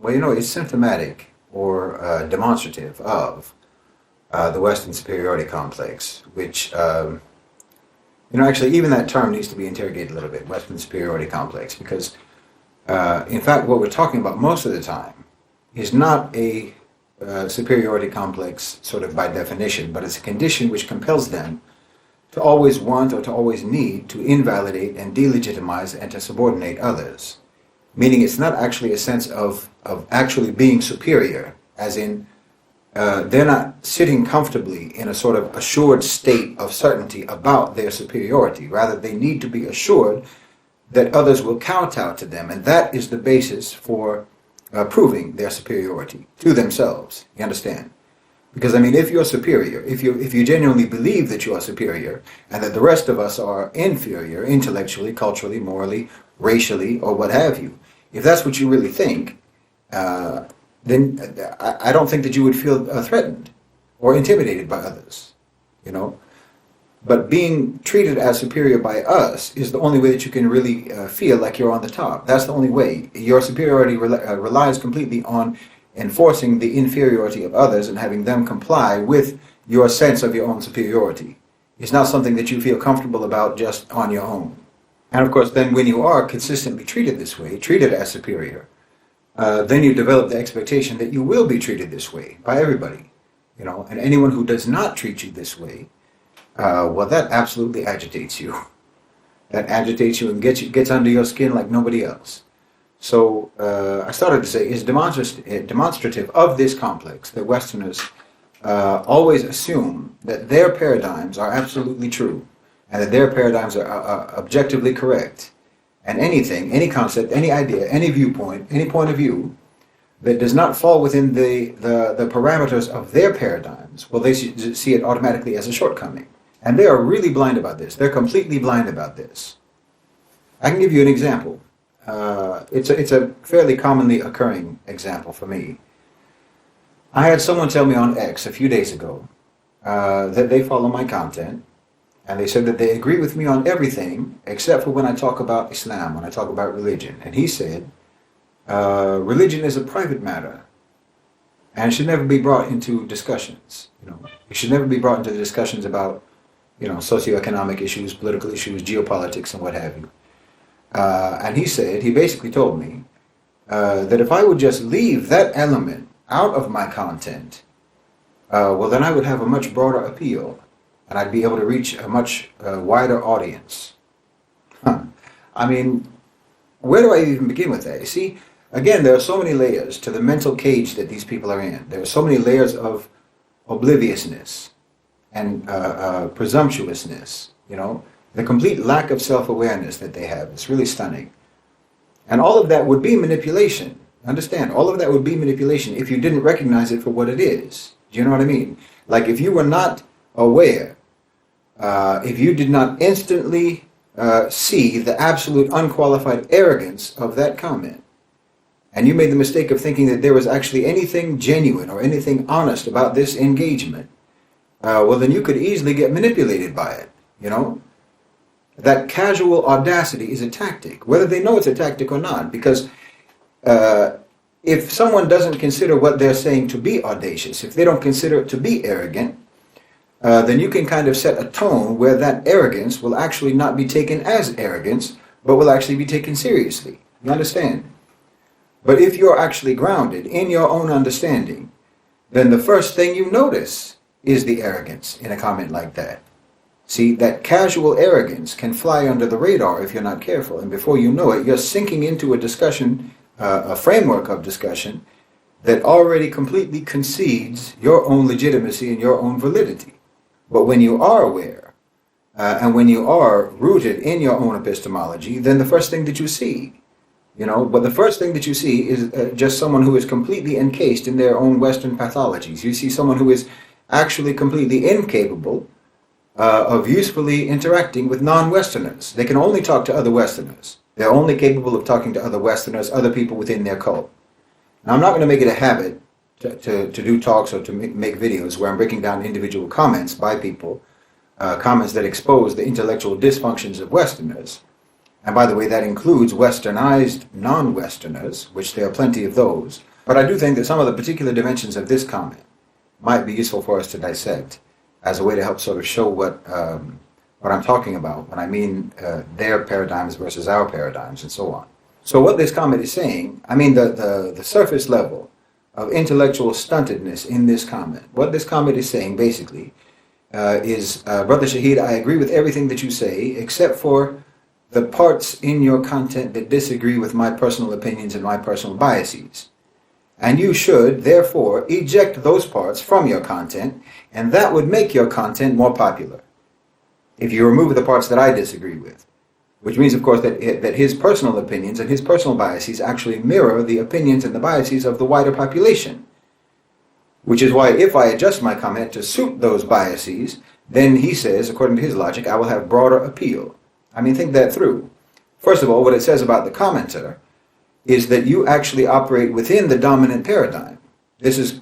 Well, it's symptomatic or demonstrative of the Western superiority complex, which, actually even that term needs to be interrogated a little bit, Western superiority complex, because in fact what we're talking about most of the time is not a superiority complex sort of by definition, but it's a condition which compels them to always want or to always need to invalidate and delegitimize and to subordinate others. Meaning it's not actually a sense of actually being superior, as in they're not sitting comfortably in a sort of assured state of certainty about their superiority. Rather, they need to be assured that others will kowtow to them, and that is the basis for proving their superiority to themselves. You understand? Because, if you're superior, if you genuinely believe that you are superior, and that the rest of us are inferior, intellectually, culturally, morally, racially, or what have you, if that's what you really think, then I don't think that you would feel threatened or intimidated by others, But being treated as superior by us is the only way that you can really feel like you're on the top. That's the only way. Your superiority relies completely on enforcing the inferiority of others and having them comply with your sense of your own superiority. It's not something that you feel comfortable about just on your own. And of course, then when you are consistently treated this way, treated as superior, then you develop the expectation that you will be treated this way by everybody, and anyone who does not treat you this way, well, that absolutely agitates you. That agitates you and gets under your skin like nobody else. So I started to say it's demonstrative of this complex that Westerners always assume that their paradigms are absolutely true and that their paradigms are objectively correct. And anything, any concept, any idea, any viewpoint, any point of view that does not fall within the parameters of their paradigms, well, they see it automatically as a shortcoming. And they are really blind about this. They're completely blind about this. I can give you an example. It's a fairly commonly occurring example for me. I had someone tell me on X a few days ago that they follow my content, and they said that they agree with me on everything except for when I talk about Islam, when I talk about religion. And he said, religion is a private matter and should never be brought into discussions. It should never be brought into discussions about socioeconomic issues, political issues, geopolitics, and what have you. And he basically told me that if I would just leave that element out of my content, well, then I would have a much broader appeal, and I'd be able to reach a much wider audience. Where do I even begin with that? You see, again, there are so many layers to the mental cage that these people are in. There are so many layers of obliviousness and presumptuousness, the complete lack of self-awareness that they have. It's really stunning. And all of that would be manipulation. Understand, all of that would be manipulation if you didn't recognize it for what it is. Do you know what I mean? Like if you were not aware, if you did not instantly see the absolute unqualified arrogance of that comment, and you made the mistake of thinking that there was actually anything genuine or anything honest about this engagement, well, then you could easily get manipulated by it, That casual audacity is a tactic, whether they know it's a tactic or not, because if someone doesn't consider what they're saying to be audacious, if they don't consider it to be arrogant, then you can kind of set a tone where that arrogance will actually not be taken as arrogance, but will actually be taken seriously. You understand? But if you're actually grounded in your own understanding, then the first thing you notice is the arrogance in a comment like that. See, that casual arrogance can fly under the radar if you're not careful, and before you know it, you're sinking into a discussion, a framework of discussion that already completely concedes your own legitimacy and your own validity. But when you are aware, and when you are rooted in your own epistemology, then the first thing that you see, but the first thing that you see is just someone who is completely encased in their own Western pathologies. You see someone who is actually completely incapable of usefully interacting with non-Westerners. They can only talk to other Westerners. They're only capable of talking to other Westerners, other people within their cult. Now, I'm not going to make it a habit to do talks or to make videos where I'm breaking down individual comments by people, comments that expose the intellectual dysfunctions of Westerners. And by the way, that includes Westernized non-Westerners, which there are plenty of those, But I do think that some of the particular dimensions of this comment might be useful for us to dissect as a way to help sort of show what I'm talking about when I mean their paradigms versus our paradigms and so on. So what this comment is saying, I mean the surface level of intellectual stuntedness in this comment. What this comment is saying basically is, Brother Shahid, I agree with everything that you say except for the parts in your content that disagree with my personal opinions and my personal biases. And you should, therefore, eject those parts from your content, and that would make your content more popular if you remove the parts that I disagree with. Which means, of course, that his personal opinions and his personal biases actually mirror the opinions and the biases of the wider population. Which is why if I adjust my comment to suit those biases, then he says, according to his logic, I will have broader appeal. I mean, think that through. First of all, what it says about the commenter is that you actually operate within the dominant paradigm. This is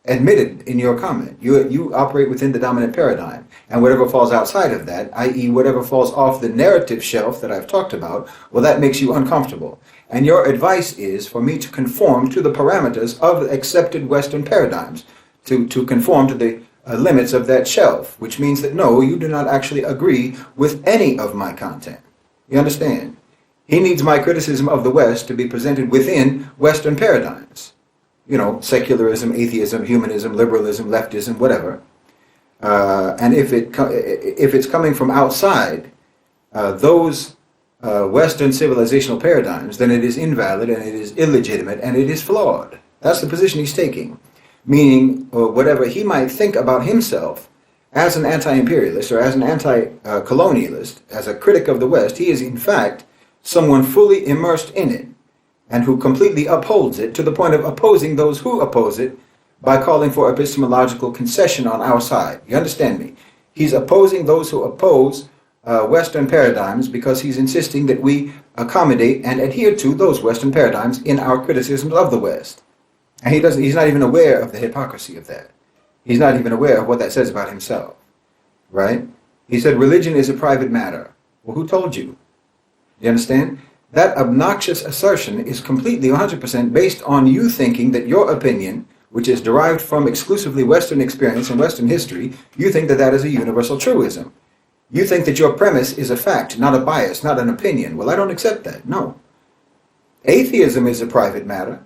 admitted in your comment. You operate within the dominant paradigm. And whatever falls outside of that, i.e. whatever falls off the narrative shelf that I've talked about, well, that makes you uncomfortable. And your advice is for me to conform to the parameters of accepted Western paradigms, to conform to the limits of that shelf, which means that no, you do not actually agree with any of my content. You understand? He needs my criticism of the West to be presented within Western paradigms. You know, secularism, atheism, humanism, liberalism, leftism, whatever. And if it's coming from outside those Western civilizational paradigms, then it is invalid and it is illegitimate and it is flawed. That's the position he's taking. Meaning, whatever he might think about himself as an anti-imperialist or as an anti-colonialist, as a critic of the West, he is in fact someone fully immersed in it and who completely upholds it to the point of opposing those who oppose it by calling for epistemological concession on our side. You understand me? He's opposing those who oppose Western paradigms because he's insisting that we accommodate and adhere to those Western paradigms in our criticisms of the West. And he's not even aware of the hypocrisy of that. He's not even aware of what that says about himself. Right? He said religion is a private matter. Well, who told you? You understand? That obnoxious assertion is completely 100% based on you thinking that your opinion, which is derived from exclusively Western experience and Western history, you think that that is a universal truism. You think that your premise is a fact, not a bias, not an opinion. Well, I don't accept that. No. Atheism is a private matter.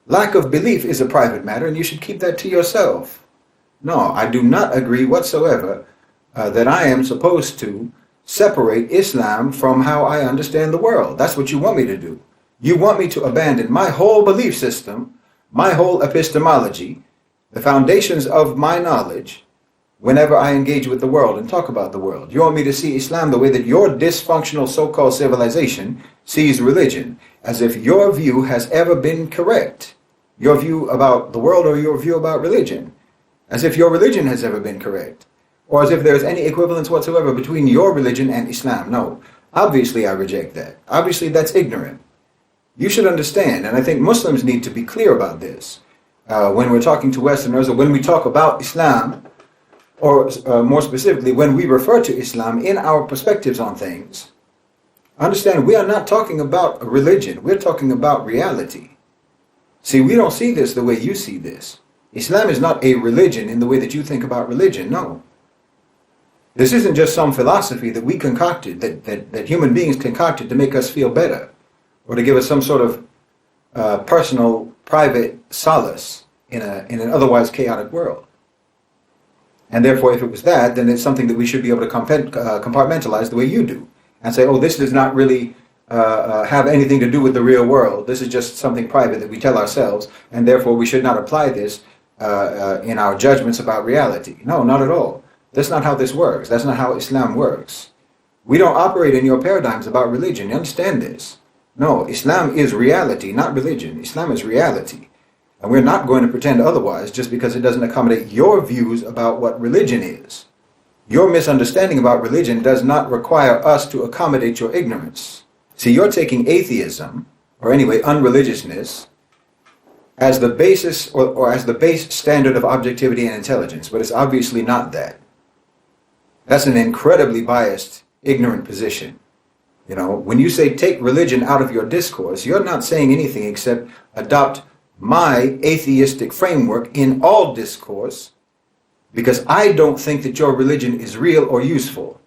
Lack of belief is a private matter, and you should keep that to yourself. No, I do not agree whatsoever that I am supposed to separate Islam from how I understand the world. That's what you want me to do. You want me to abandon my whole belief system, my whole epistemology, the foundations of my knowledge, whenever I engage with the world and talk about the world. You want me to see Islam the way that your dysfunctional so-called civilization sees religion, as if your view has ever been correct. Your view about the world or your view about religion. As if your religion has ever been correct. Or as if there's any equivalence whatsoever between your religion and Islam. No. Obviously I reject that. Obviously that's ignorant. You should understand, and I think Muslims need to be clear about this. When we're talking to Westerners, or when we talk about Islam, or more specifically, when we refer to Islam in our perspectives on things, understand we are not talking about religion. We're talking about reality. See, we don't see this the way you see this. Islam is not a religion in the way that you think about religion. No. This isn't just some philosophy that we concocted, that human beings concocted to make us feel better, or to give us some sort of personal, private solace in an otherwise chaotic world. And therefore, if it was that, then it's something that we should be able to compartmentalize the way you do, and say, oh, this does not really have anything to do with the real world. This is just something private that we tell ourselves, and therefore we should not apply this in our judgments about reality. No, not at all. That's not how this works. That's not how Islam works. We don't operate in your paradigms about religion. You understand this? No, Islam is reality, not religion. Islam is reality. And we're not going to pretend otherwise just because it doesn't accommodate your views about what religion is. Your misunderstanding about religion does not require us to accommodate your ignorance. See, you're taking atheism, or anyway, unreligiousness, as the basis or as the base standard of objectivity and intelligence, but it's obviously not that. That's an incredibly biased, ignorant position. You know, when you say take religion out of your discourse, you're not saying anything except adopt my atheistic framework in all discourse, because I don't think that your religion is real or useful.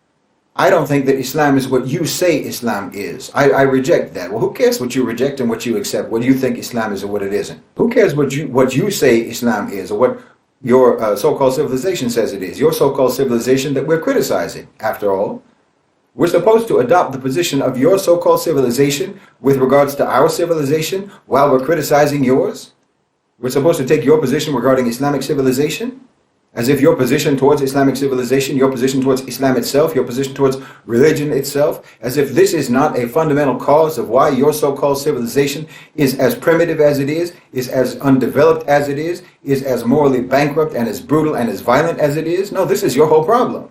I don't think that Islam is what you say Islam is. I reject that. Well, who cares what you reject and what you accept, what you think Islam is or what it isn't? Who cares what you say Islam is or what your so-called civilization says it is? Your so-called civilization that we're criticizing, after all. We're supposed to adopt the position of your so-called civilization with regards to our civilization while we're criticizing yours? We're supposed to take your position regarding Islamic civilization? As if your position towards Islamic civilization, your position towards Islam itself, your position towards religion itself, as if this is not a fundamental cause of why your so-called civilization is as primitive as it is as undeveloped as it is as morally bankrupt and as brutal and as violent as it is. No, this is your whole problem.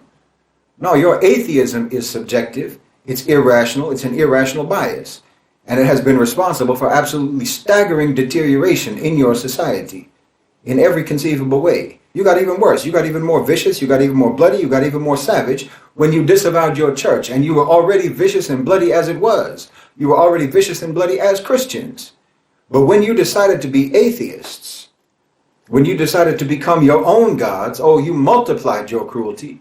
No, your atheism is subjective, it's irrational, it's an irrational bias, and it has been responsible for absolutely staggering deterioration in your society in every conceivable way. You got even worse. You got even more vicious. You got even more bloody. You got even more savage when you disavowed your church. And you were already vicious and bloody as it was. You were already vicious and bloody as Christians. But when you decided to be atheists, when you decided to become your own gods, oh, you multiplied your cruelty.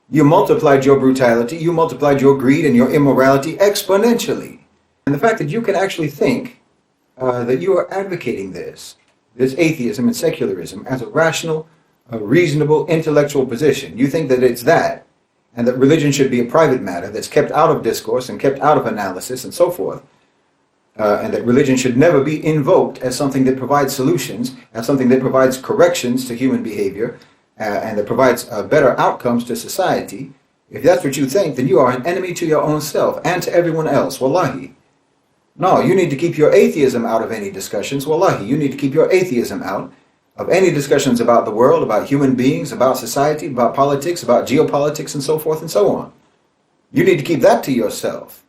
You multiplied your brutality. You multiplied your greed and your immorality exponentially. And the fact that you can actually think that you are advocating this atheism and secularism as a rational, a reasonable intellectual position. You think that it's that, and that religion should be a private matter that's kept out of discourse and kept out of analysis and so forth, and that religion should never be invoked as something that provides solutions, as something that provides corrections to human behavior, and that provides better outcomes to society. If that's what you think, then you are an enemy to your own self and to everyone else, wallahi. No, you need to keep your atheism out of any discussions, wallahi. You need to keep your atheism out of any discussions about the world, about human beings, about society, about politics, about geopolitics, and so forth and so on. You need to keep that to yourself.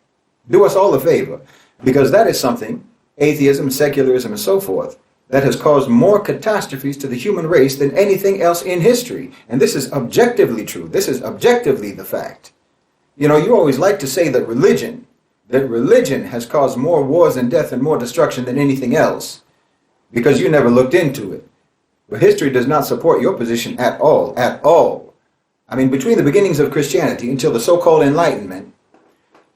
Do us all a favor, because that is something, atheism, secularism, and so forth, that has caused more catastrophes to the human race than anything else in history. And this is objectively true. This is objectively the fact. You know, you always like to say that religion has caused more wars and death and more destruction than anything else, because you never looked into it. But history does not support your position at all, at all. I mean, between the beginnings of Christianity until the so-called Enlightenment,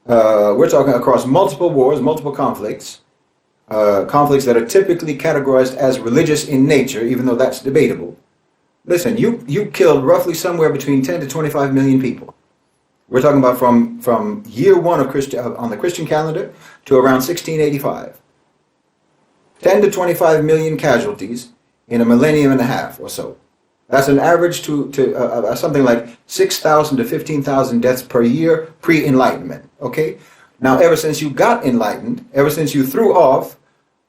we're talking across multiple wars, multiple conflicts, conflicts that are typically categorized as religious in nature, even though that's debatable. Listen, you killed roughly somewhere between 10 to 25 million people. We're talking about from year one of on the Christian calendar to around 1685. 10 to 25 million casualties in a millennium and a half or so. That's an average to something like 6,000 to 15,000 deaths per year pre-enlightenment. Okay? Now, ever since you got enlightened, ever since you threw off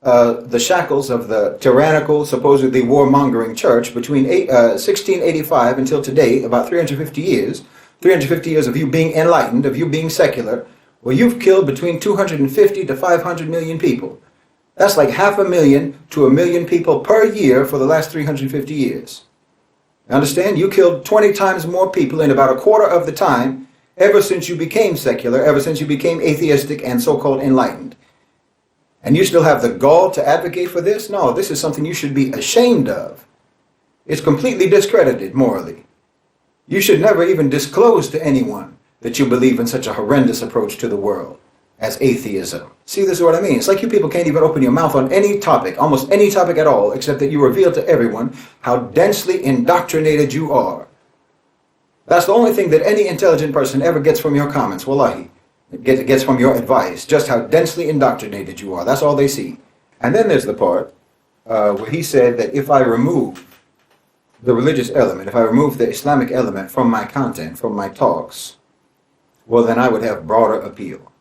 the shackles of the tyrannical, supposedly warmongering church between 1685 until today, about 350 years, 350 years of you being enlightened, of you being secular, well, you've killed between 250 to 500 million people. That's like 500,000 to 1 million people per year for the last 350 years. You understand? You killed 20 times more people in about a quarter of the time ever since you became secular, ever since you became atheistic and so-called enlightened. And you still have the gall to advocate for this? No, this is something you should be ashamed of. It's completely discredited morally. You should never even disclose to anyone that you believe in such a horrendous approach to the world as atheism. See, this is what I mean. It's like you people can't even open your mouth on any topic, almost any topic at all, except that you reveal to everyone how densely indoctrinated you are. That's the only thing that any intelligent person ever gets from your comments, wallahi. It gets from your advice, just how densely indoctrinated you are. That's all they see. And then there's the part where he said that if I remove the religious element, if I remove the Islamic element from my content, from my talks, well, then I would have broader appeal.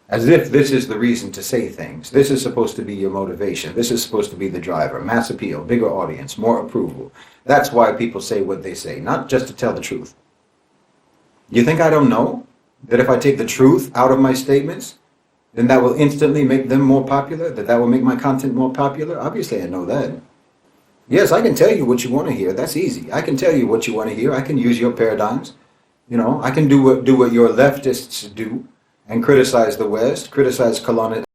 As if this is the reason to say things. This is supposed to be your motivation. This is supposed to be the driver. Mass appeal, bigger audience, more approval. That's why people say what they say, not just to tell the truth. You think I don't know that if I take the truth out of my statements, then that will instantly make them more popular? That will make my content more popular? Obviously I know that. Yes, I can tell you what you want to hear. That's easy. I can tell you what you want to hear. I can use your paradigms. You know, I can do what your leftists do and criticize the West, criticize colonialism.